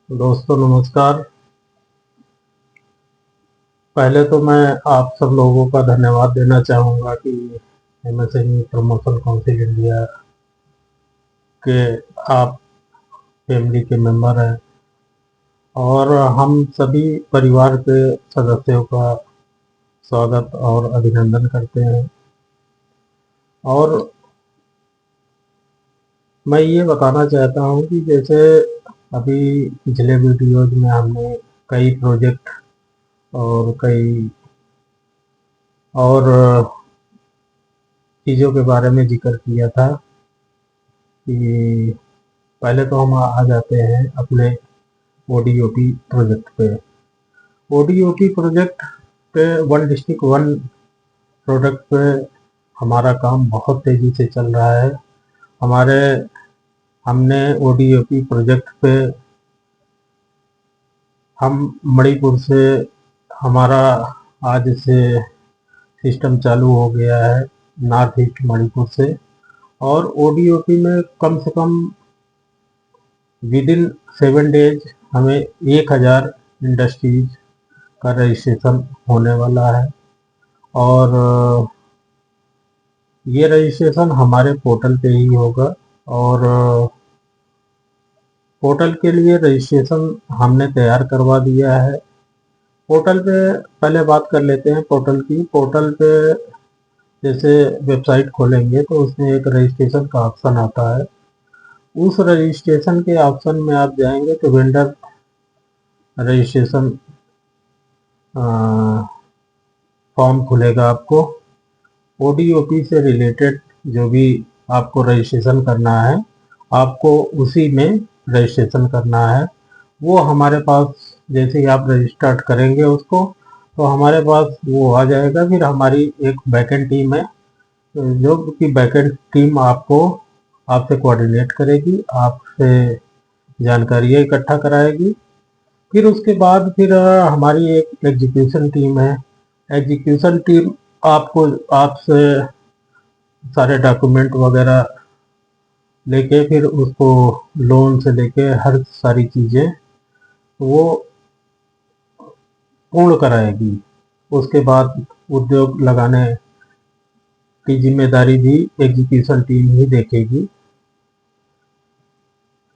दोस्तों नमस्कार। पहले तो मैं आप सब लोगों का धन्यवाद देना चाहूँगा कि एमएसएमई प्रमोशन काउंसिल इंडिया के आप फैमिली के मेंबर हैं और हम सभी परिवार के सदस्यों का स्वागत और अभिनंदन करते हैं। और मैं ये बताना चाहता हूँ कि जैसे अभी पिछले वीडियोज में हमने कई प्रोजेक्ट और कई और चीज़ों के बारे में जिक्र किया था कि पहले तो हम आ जाते हैं अपने ओडीओपी प्रोजेक्ट पे। ओडीओपी प्रोजेक्ट पे वन डिस्ट्रिक्ट वन प्रोडक्ट पे हमारा काम बहुत तेज़ी से चल रहा है। हमारे हमने ओडीओपी प्रोजेक्ट पे हम मणिपुर से हमारा आज से सिस्टम चालू हो गया है नॉर्थ ईस्ट मणिपुर से। और ओडीओपी में कम से कम विद इन 7 डेज हमें 1000 इंडस्ट्रीज का रजिस्ट्रेशन होने वाला है। और ये रजिस्ट्रेशन हमारे पोर्टल पे ही होगा। और पोर्टल के लिए रजिस्ट्रेशन हमने तैयार करवा दिया है। पोर्टल पे पहले बात कर लेते हैं पोर्टल की। पोर्टल पे जैसे वेबसाइट खोलेंगे तो उसमें एक रजिस्ट्रेशन का ऑप्शन आता है। उस रजिस्ट्रेशन के ऑप्शन में आप जाएंगे तो वेंडर रजिस्ट्रेशन फॉर्म खुलेगा आपको। ओडीओपी से रिलेटेड जो भी आपको रजिस्ट्रेशन करना है आपको उसी में रजिस्ट्रेशन करना है। वो हमारे पास जैसे ही आप रजिस्टर्ड करेंगे उसको तो हमारे पास वो आ जाएगा। फिर हमारी एक बैकएंड टीम है जो कि बैकएंड टीम आपसे कोऑर्डिनेट करेगी, आपसे जानकारियाँ इकट्ठा कराएगी। फिर उसके बाद फिर हमारी एक एग्जीक्यूशन टीम है। एग्जीक्यूशन टीम आपको आपसे सारे डॉक्यूमेंट वगैरह लेके फिर उसको लोन से लेके हर सारी चीज़ें वो पूर्ण कराएगी। उसके बाद उद्योग लगाने की जिम्मेदारी भी एग्जीक्यूशन टीम ही देखेगी।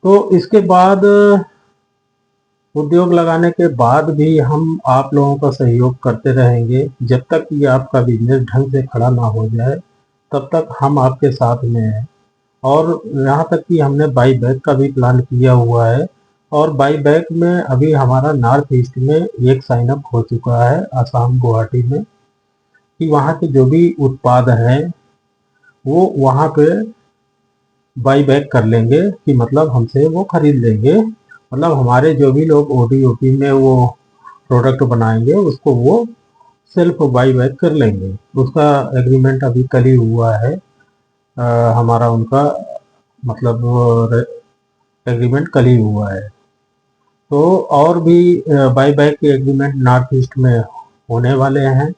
तो इसके बाद उद्योग लगाने के बाद भी हम आप लोगों का सहयोग करते रहेंगे। जब तक ये आपका बिजनेस ढंग से खड़ा ना हो जाए तब तक हम आपके साथ में हैं। और यहाँ तक कि हमने बाई बैक का भी प्लान किया हुआ है। और बाई बैक में अभी हमारा नॉर्थ ईस्ट में एक साइन अप हो चुका है आसाम गुवाहाटी में कि वहाँ के जो भी उत्पाद हैं वो वहाँ पे बाई बैक कर लेंगे कि मतलब हमसे वो खरीद लेंगे। मतलब हमारे जो भी लोग ओडीओपी में वो प्रोडक्ट बनाएंगे उसको वो सेल्फ बाई बैक कर लेंगे। उसका एग्रीमेंट अभी कल ही हुआ है। हमारा उनका मतलब एग्रीमेंट कल ही हुआ है। तो और भी बाई बैक के एग्रीमेंट नॉर्थ ईस्ट में होने वाले हैं।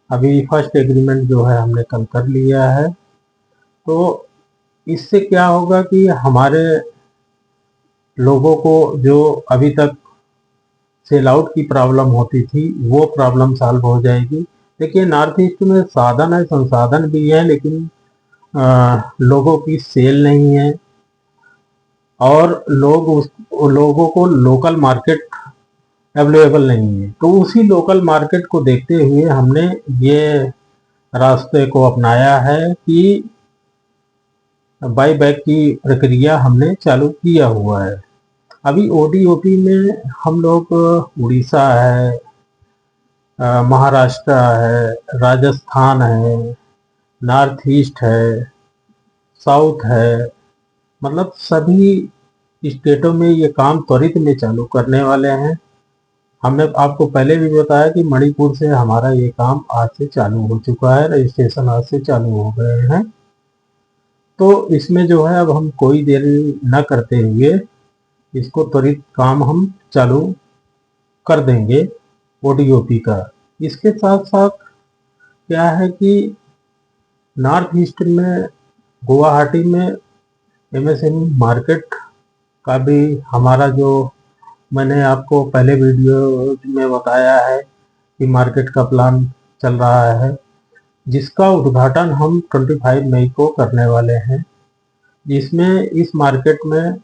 अभी फर्स्ट एग्रीमेंट जो है हमने कल कर लिया है। तो इससे क्या होगा कि हमारे लोगों को जो अभी तक सेल आउट की प्रॉब्लम होती थी वो प्रॉब्लम सॉल्व हो जाएगी। देखिए नॉर्थ ईस्ट में साधन है, संसाधन भी है, लेकिन लोगों की सेल नहीं है और लोगों को लोकल मार्केट अवेलेबल नहीं है। तो उसी लोकल मार्केट को देखते हुए हमने ये रास्ते को अपनाया है कि बाई बैक की प्रक्रिया हमने चालू किया हुआ है। अभी ओडीओपी में हम लोग उड़ीसा है, महाराष्ट्र है, राजस्थान है, नॉर्थ ईस्ट है, साउथ है, मतलब सभी स्टेटों में ये काम त्वरित में चालू करने वाले हैं। हमने आपको पहले भी बताया कि मणिपुर से हमारा ये काम आज से चालू हो चुका है, रजिस्ट्रेशन आज से चालू हो गए हैं। तो इसमें जो है अब हम कोई देरी न करते हुए इसको त्वरित काम हम चालू कर देंगे ओडीओपी का। इसके साथ साथ क्या है कि नॉर्थ ईस्ट में गुवाहाटी में एमएसएमई मार्केट का भी हमारा जो मैंने आपको पहले वीडियो में बताया है कि मार्केट का प्लान चल रहा है, जिसका उद्घाटन हम 25 मई को करने वाले हैं। जिसमें इस मार्केट में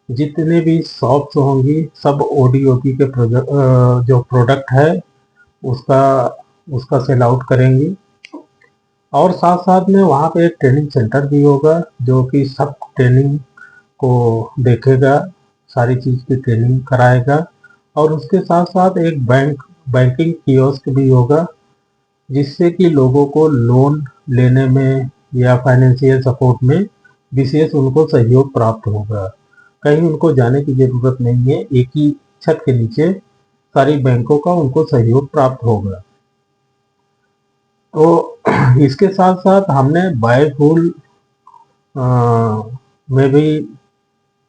जितने भी शॉप्स होंगी सब ओडीओपी के जो प्रोडक्ट है उसका उसका सेल आउट करेंगी। और साथ साथ में वहाँ पे एक ट्रेनिंग सेंटर भी होगा जो कि सब ट्रेनिंग को देखेगा, सारी चीज़ की ट्रेनिंग कराएगा। और उसके साथ साथ एक बैंकिंग कियोस्क भी होगा, जिससे कि लोगों को लोन लेने में या फाइनेंशियल सपोर्ट में विशेष उनको सहयोग प्राप्त होगा। कहीं उनको जाने की ज़रूरत नहीं है, एक ही छत के नीचे सारी बैंकों का उनको सहयोग प्राप्त होगा। तो इसके साथ साथ हमने बायोफ्यूल में भी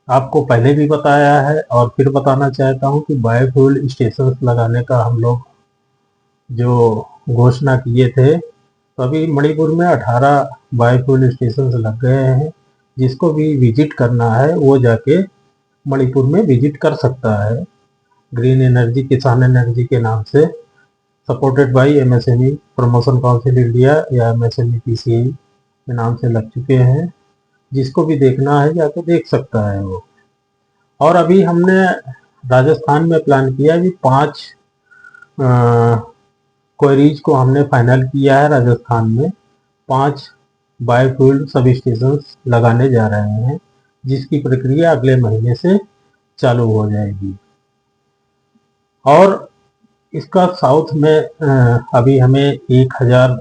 आपको पहले भी बताया है और फिर बताना चाहता हूँ कि बायोफ्यूल स्टेशन लगाने का हम लोग जो घोषणा किए थे, तो अभी मणिपुर में 18 बायोफ्यूल स्टेशन लग गए हैं। जिसको भी विजिट करना है वो जाके मणिपुर में विजिट कर सकता है। ग्रीन एनर्जी किसान एनर्जी के नाम से supported by MSME promotion council India या एमएसएमई पीसीआई के नाम से लग चुके हैं। जिसको भी देखना है जाके देख सकता है वो। और अभी हमने राजस्थान में प्लान किया कि 5 क्वेरीज को हमने फाइनल किया है। राजस्थान में 5 बायोफ्यूल सब स्टेशन लगाने जा रहे हैं, जिसकी प्रक्रिया अगले महीने से चालू हो जाएगी। और इसका साउथ में अभी हमें 1000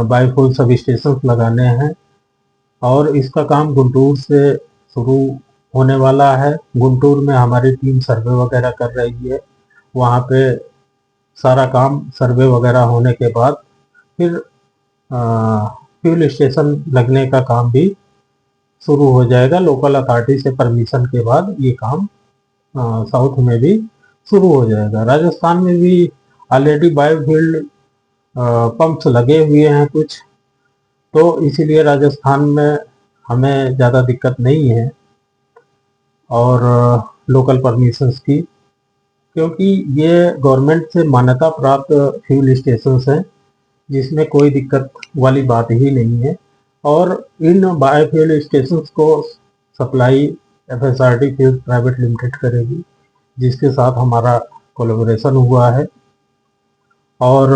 बायोफ्यूल सब स्टेशन लगाने हैं और इसका काम गुंटूर से शुरू होने वाला है। गुंटूर में हमारी टीम सर्वे वगैरह कर रही है। वहाँ पे सारा काम सर्वे वगैरह होने के बाद फिर फ्यूल स्टेशन लगने का काम भी शुरू हो जाएगा। लोकल अथॉरिटी से परमिशन के बाद ये काम साउथ में भी शुरू हो जाएगा। राजस्थान में भी ऑलरेडी बायोफ्यूल पंप्स लगे हुए हैं कुछ, तो इसीलिए राजस्थान में हमें ज़्यादा दिक्कत नहीं है और लोकल परमिशंस की, क्योंकि ये गवर्नमेंट से मान्यता प्राप्त फ्यूल स्टेशन हैं, जिसमें कोई दिक्कत वाली बात ही नहीं है। और इन बायोफ्यूल स्टेशन को सप्लाई एफएसआरटी फ्यूल प्राइवेट लिमिटेड करेगी, जिसके साथ हमारा कोलैबोरेशन हुआ है। और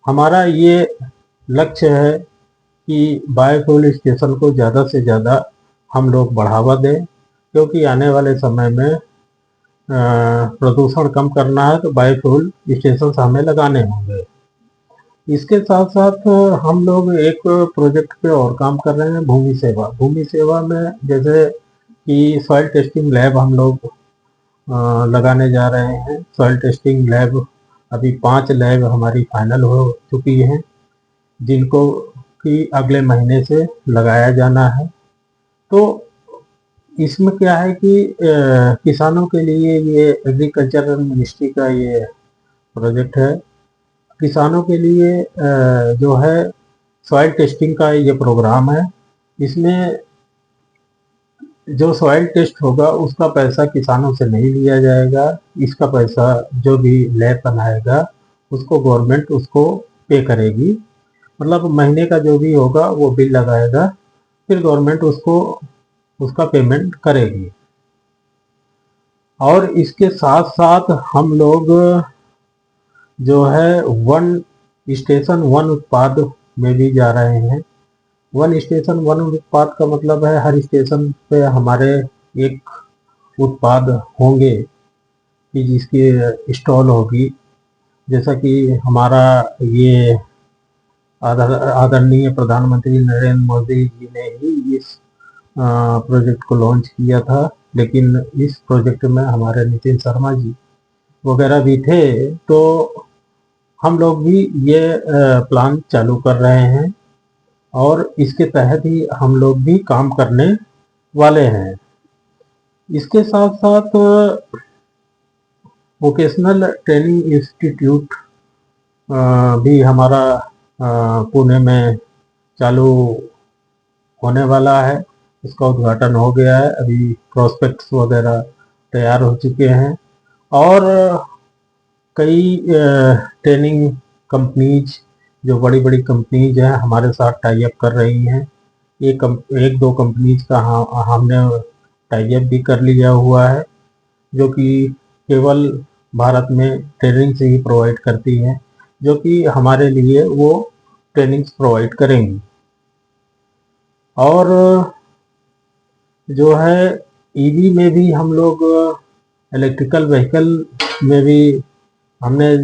हमारा ये लक्ष्य है कि बायोफ्यूल स्टेशन को ज़्यादा से ज़्यादा हम लोग बढ़ावा दें, क्योंकि आने वाले समय में प्रदूषण कम करना है तो बायोफ्यूल स्टेशन हमें लगाने होंगे। इसके साथ साथ हम लोग एक प्रोजेक्ट पे और काम कर रहे हैं, भूमि सेवा। भूमि सेवा में जैसे कि सॉइल टेस्टिंग लैब हम लोग लगाने जा रहे हैं। सॉइल टेस्टिंग लैब अभी 5 लैब हमारी फाइनल हो चुकी हैं, जिनको कि अगले महीने से लगाया जाना है। तो इसमें क्या है कि किसानों के लिए ये एग्रीकल्चर मिनिस्ट्री का ये प्रोजेक्ट है। किसानों के लिए जो है सॉइल टेस्टिंग का ये प्रोग्राम है। इसमें जो सॉइल टेस्ट होगा उसका पैसा किसानों से नहीं लिया जाएगा। इसका पैसा जो भी लैब बनाएगा उसको गवर्नमेंट उसको पे करेगी। मतलब महीने का जो भी होगा वो बिल लगाएगा, फिर गवर्नमेंट उसको उसका पेमेंट करेगी। और इसके साथ साथ हम लोग जो है वन स्टेशन वन उत्पाद में भी जा रहे हैं। वन स्टेशन वन उत्पाद का मतलब है हर स्टेशन पे हमारे एक उत्पाद होंगे कि जिसकी स्टॉल होगी। जैसा कि हमारा ये आदरणीय प्रधानमंत्री नरेंद्र मोदी जी ने ही इस प्रोजेक्ट को लॉन्च किया था, लेकिन इस प्रोजेक्ट में हमारे नितिन शर्मा जी वगैरह भी थे, तो हम लोग भी ये प्लान चालू कर रहे हैं और इसके तहत ही हम लोग भी काम करने वाले हैं। इसके साथ साथ वोकेशनल ट्रेनिंग इंस्टीट्यूट भी हमारा पुणे में चालू होने वाला है। इसका उद्घाटन हो गया है। अभी प्रोस्पेक्ट्स वगैरह तैयार हो चुके हैं और कई ट्रेनिंग कंपनीज, जो बड़ी बड़ी कंपनीज हैं, हमारे साथ टाई अप कर रही हैं। एक दो कंपनीज का हमने टाई अप भी कर लिया हुआ है, जो कि केवल भारत में ट्रेनिंग से ही प्रोवाइड करती हैं, जो कि हमारे लिए वो ट्रेनिंग्स प्रोवाइड करेंगी। और जो है ईवी में भी हम लोग, इलेक्ट्रिकल व्हीकल में भी हमने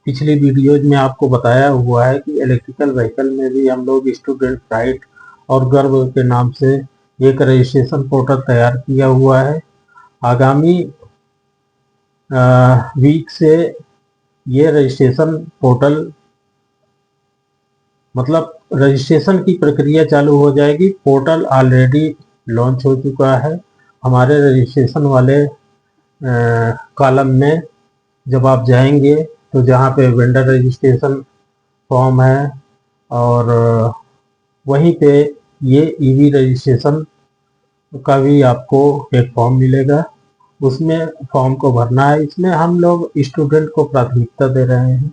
पिछली वीडियोज में आपको बताया हुआ है कि इलेक्ट्रिकल व्हीकल में भी हम लोग स्टूडेंट राइट और गर्व के नाम से एक रजिस्ट्रेशन पोर्टल तैयार किया हुआ है। आगामी वीक से ये रजिस्ट्रेशन पोर्टल, मतलब रजिस्ट्रेशन की प्रक्रिया चालू हो जाएगी। पोर्टल ऑलरेडी लॉन्च हो चुका है। हमारे रजिस्ट्रेशन वाले कॉलम में जब आप जाएंगे तो जहाँ पे वेंडर रजिस्ट्रेशन फॉर्म है और वहीं पे ये ईवी रजिस्ट्रेशन का भी आपको एक फॉर्म मिलेगा। उसमें फॉर्म को भरना है। इसमें हम लोग स्टूडेंट को प्राथमिकता दे रहे हैं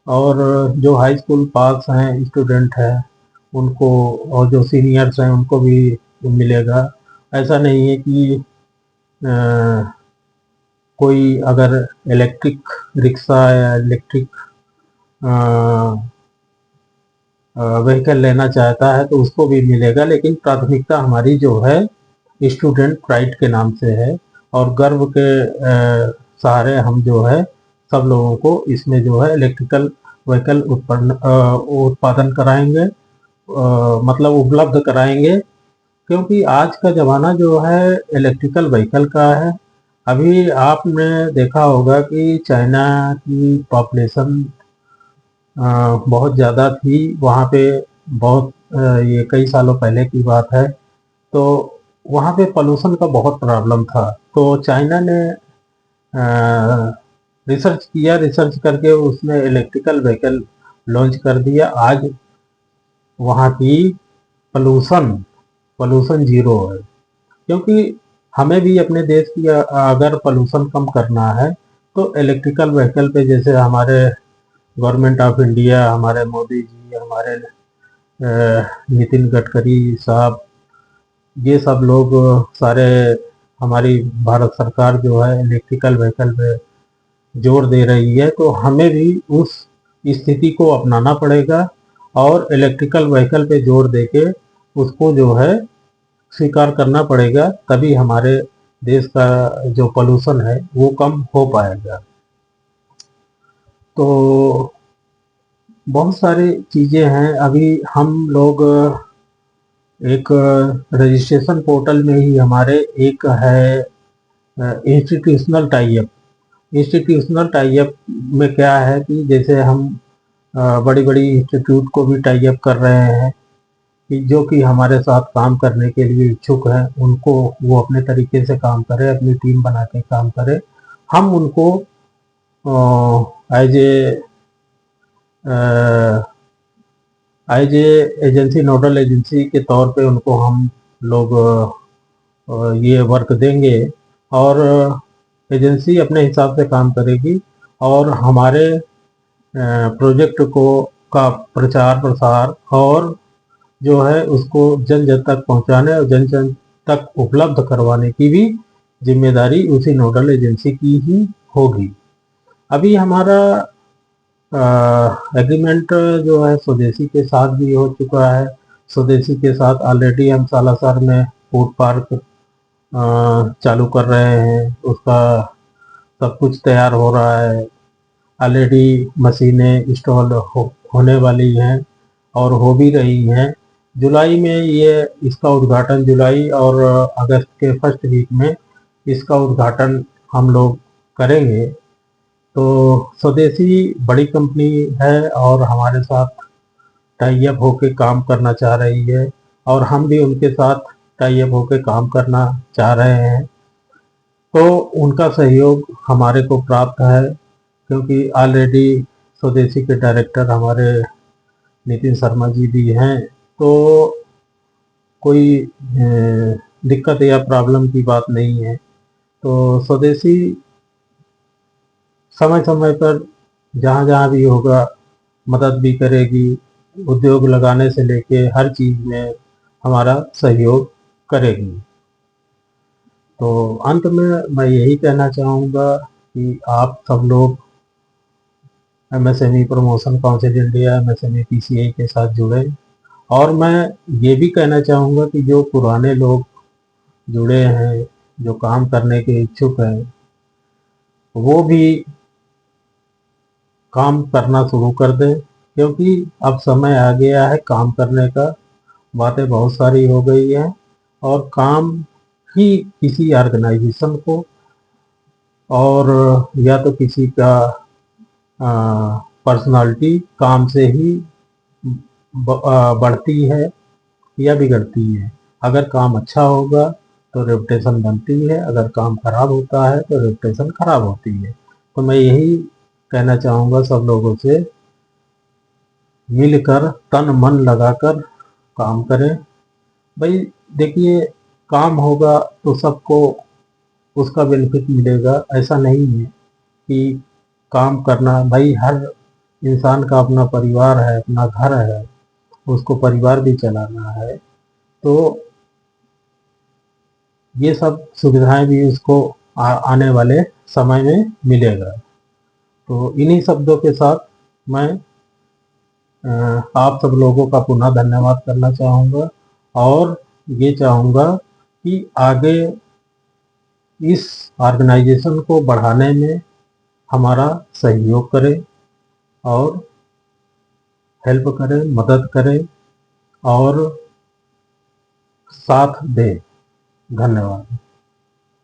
और जो हाई स्कूल पास हैं स्टूडेंट हैं उनको, और जो सीनियर्स हैं उनको भी मिलेगा। ऐसा नहीं है कि कोई अगर इलेक्ट्रिक रिक्शा या इलेक्ट्रिक व्हीकल लेना चाहता है तो उसको भी मिलेगा, लेकिन प्राथमिकता हमारी जो है स्टूडेंट राइट के नाम से है। और गर्व के सहारे हम जो है सब लोगों को इसमें जो है इलेक्ट्रिकल व्हीकल उत्पादन कराएंगे, मतलब उपलब्ध कराएंगे। क्योंकि आज का ज़माना जो है इलेक्ट्रिकल व्हीकल का है। अभी आपने देखा होगा कि चाइना की पॉपुलेशन बहुत ज़्यादा थी वहाँ पे। बहुत ये कई सालों पहले की बात है। तो वहाँ पे पोल्यूशन का बहुत प्रॉब्लम था। तो चाइना ने रिसर्च किया, रिसर्च करके उसने इलेक्ट्रिकल व्हीकल लॉन्च कर दिया। आज वहाँ की पोल्यूशन पोल्यूशन जीरो है। क्योंकि हमें भी अपने देश की अगर पोल्यूशन कम करना है तो इलेक्ट्रिकल व्हीकल पे, जैसे हमारे गवर्नमेंट ऑफ इंडिया, हमारे मोदी जी, हमारे नितिन गडकरी साहब, ये सब लोग सारे, हमारी भारत सरकार जो है इलेक्ट्रिकल व्हीकल पे जोर दे रही है। तो हमें भी उस स्थिति को अपनाना पड़ेगा और इलेक्ट्रिकल व्हीकल पे जोर देके उसको जो है स्वीकार करना पड़ेगा, तभी हमारे देश का जो पोल्यूशन है वो कम हो पाएगा। तो बहुत सारी चीज़ें हैं। अभी हम लोग एक रजिस्ट्रेशन पोर्टल में ही हमारे एक है institutional tie up. Institutional tie up में क्या है कि जैसे हम बड़ी बड़ी इंस्टीट्यूट को भी टाई अप कर रहे हैं कि जो कि हमारे साथ काम करने के लिए इच्छुक हैं, उनको वो अपने तरीके से काम करें, अपनी टीम बना के काम करें। हम उनको as a agency, nodal agency के तौर पे उनको हम लोग ये वर्क देंगे और एजेंसी अपने हिसाब से काम करेगी और हमारे प्रोजेक्ट को का प्रचार प्रसार और जो है उसको जन जन तक पहुंचाने और जन जन तक उपलब्ध करवाने की भी जिम्मेदारी उसी नोडल एजेंसी की ही होगी। अभी हमारा एग्रीमेंट जो है स्वदेशी के साथ भी हो चुका है। स्वदेशी के साथ ऑलरेडी हम सालासर में फूड पार्क चालू कर रहे हैं। उसका सब कुछ तैयार हो रहा है। ऑलरेडी मशीनें इंस्टॉल होने वाली हैं और हो भी रही हैं। जुलाई में ये इसका उद्घाटन, जुलाई और अगस्त के फर्स्ट वीक में इसका उद्घाटन हम लोग करेंगे। तो स्वदेशी बड़ी कंपनी है और हमारे साथ टाई अप होके काम करना चाह रही है और हम भी उनके साथ टाई अप होके काम करना चाह रहे हैं। तो उनका सहयोग हमारे को प्राप्त है, क्योंकि ऑलरेडी स्वदेशी के डायरेक्टर हमारे नितिन शर्मा जी भी हैं। तो कोई दिक्कत या प्रॉब्लम की बात नहीं है। तो स्वदेशी समय समय पर जहाँ जहाँ भी होगा मदद भी करेगी, उद्योग लगाने से लेके हर चीज़ में हमारा सहयोग करेगी। तो अंत में मैं यही कहना चाहूँगा कि आप सब लोग MSME promotion council India MSME PCI के साथ जुड़े। और मैं ये भी कहना चाहूँगा कि जो पुराने लोग जुड़े हैं, जो काम करने के इच्छुक हैं, वो भी काम करना शुरू कर दें, क्योंकि अब समय आ गया है काम करने का। बातें बहुत सारी हो गई हैं और काम ही किसी ऑर्गेनाइजेशन को और या तो किसी का पर्सनालिटी काम से ही बढ़ती है या बिगड़ती है। अगर काम अच्छा होगा तो रेपुटेशन बनती है, अगर काम खराब होता है तो रेपुटेशन खराब होती है। तो मैं यही कहना चाहूँगा सब लोगों से, मिलकर तन मन लगाकर काम करें। भाई देखिए, काम होगा तो सबको उसका बेनिफिट मिलेगा, ऐसा नहीं है कि काम करना, भाई हर इंसान का अपना परिवार है, अपना घर है, उसको परिवार भी चलाना है। तो ये सब सुविधाएं भी उसको आने वाले समय में मिलेगा। तो इन्हीं शब्दों के साथ मैं आप सब लोगों का पुनः धन्यवाद करना चाहूँगा और ये चाहूँगा कि आगे इस ऑर्गेनाइजेशन को बढ़ाने में हमारा सहयोग करें और हेल्प करें, मदद करें और साथ दें। धन्यवाद।